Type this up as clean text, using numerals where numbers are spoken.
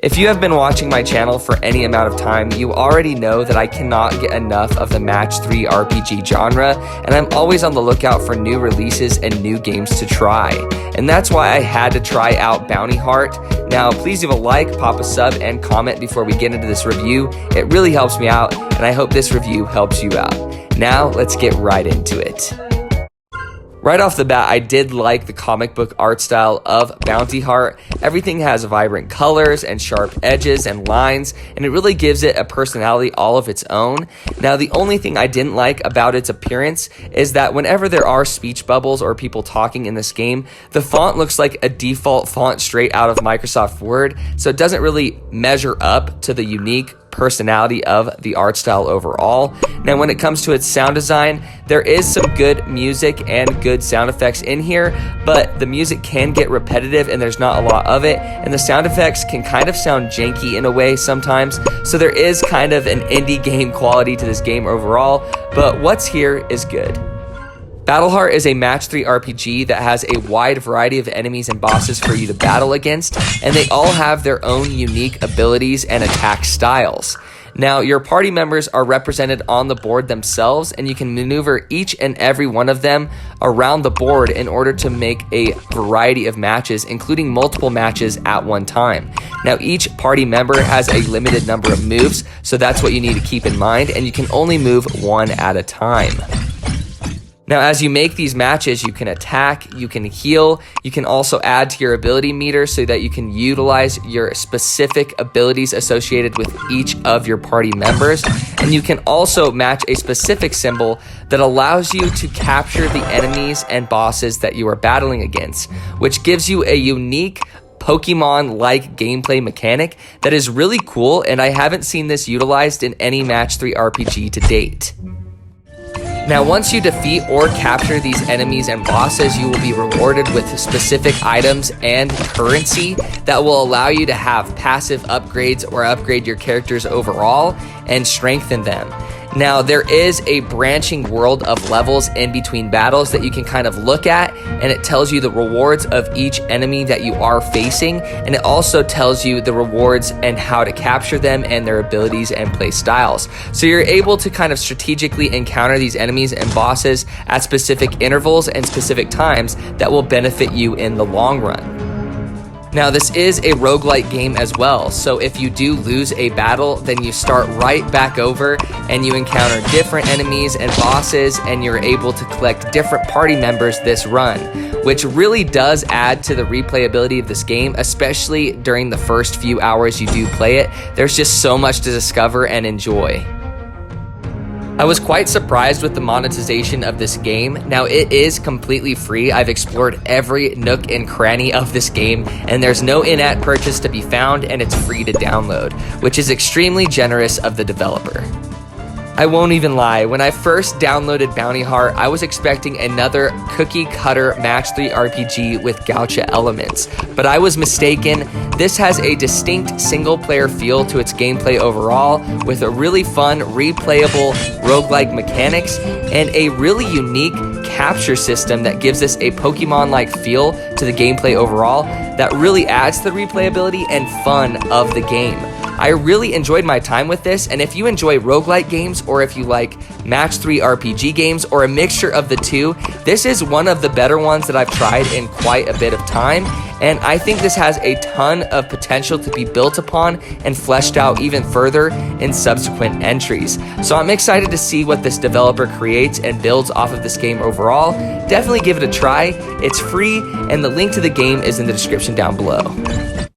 If you have been watching my channel for any amount of time, you already know that I cannot get enough of the match 3 RPG genre, and I'm always on the lookout for new releases and new games to try. And that's why I had to try out Bounty Heart. Now, please leave a like, pop a sub, and comment before we get into this review. It really helps me out, and I hope this review helps you out. Now, let's get right into it. Right off the bat, I did like the comic book art style of Bounty Heart. Everything has vibrant colors and sharp edges and lines, and it really gives it a personality all of its own. Now, the only thing I didn't like about its appearance is that whenever there are speech bubbles or people talking in this game, the font looks like a default font straight out of Microsoft Word, so it doesn't really measure up to the unique personality of the art style overall. Now, when it comes to its sound design, there is some good music and good sound effects in here, but the music can get repetitive and there's not a lot of it, and the sound effects can kind of sound janky in a way sometimes, so there is kind of an indie game quality to this game overall, but what's here is good. Battleheart is a match 3 RPG that has a wide variety of enemies and bosses for you to battle against, and they all have their own unique abilities and attack styles. Now, your party members are represented on the board themselves, and you can maneuver each and every one of them around the board in order to make a variety of matches, including multiple matches at one time. Now, each party member has a limited number of moves, so that's what you need to keep in mind, and you can only move one at a time. Now, as you make these matches, you can attack, you can heal, you can also add to your ability meter so that you can utilize your specific abilities associated with each of your party members. And you can also match a specific symbol that allows you to capture the enemies and bosses that you are battling against, which gives you a unique Pokemon-like gameplay mechanic that is really cool, and I haven't seen this utilized in any match 3 RPG to date. Now, once you defeat or capture these enemies and bosses, you will be rewarded with specific items and currency that will allow you to have passive upgrades or upgrade your characters overall and strengthen them. Now, there is a branching world of levels in between battles that you can kind of look at, and it tells you the rewards of each enemy that you are facing, and it also tells you the rewards and how to capture them and their abilities and play styles. So you're able to kind of strategically encounter these enemies and bosses at specific intervals and specific times that will benefit you in the long run. Now, this is a roguelike game as well, so if you do lose a battle, then you start right back over and you encounter different enemies and bosses, and you're able to collect different party members this run, which really does add to the replayability of this game, especially during the first few hours you do play it. There's just so much to discover and enjoy. I was quite surprised with the monetization of this game. Now, it is completely free. I've explored every nook and cranny of this game, and there's no in-app purchase to be found, and it's free to download, which is extremely generous of the developer. I won't even lie, when I first downloaded Bounty Heart, I was expecting another cookie-cutter match 3 RPG with gacha elements, but I was mistaken. This has a distinct single-player feel to its gameplay overall, with a really fun, replayable roguelike mechanics, and a really unique capture system that gives this a Pokemon-like feel to the gameplay overall that really adds to the replayability and fun of the game. I really enjoyed my time with this, and if you enjoy roguelike games, or if you like match 3 RPG games, or a mixture of the two, this is one of the better ones that I've tried in quite a bit of time, and I think this has a ton of potential to be built upon and fleshed out even further in subsequent entries. So I'm excited to see what this developer creates and builds off of this game overall. Definitely give it a try. It's free, and the link to the game is in the description down below.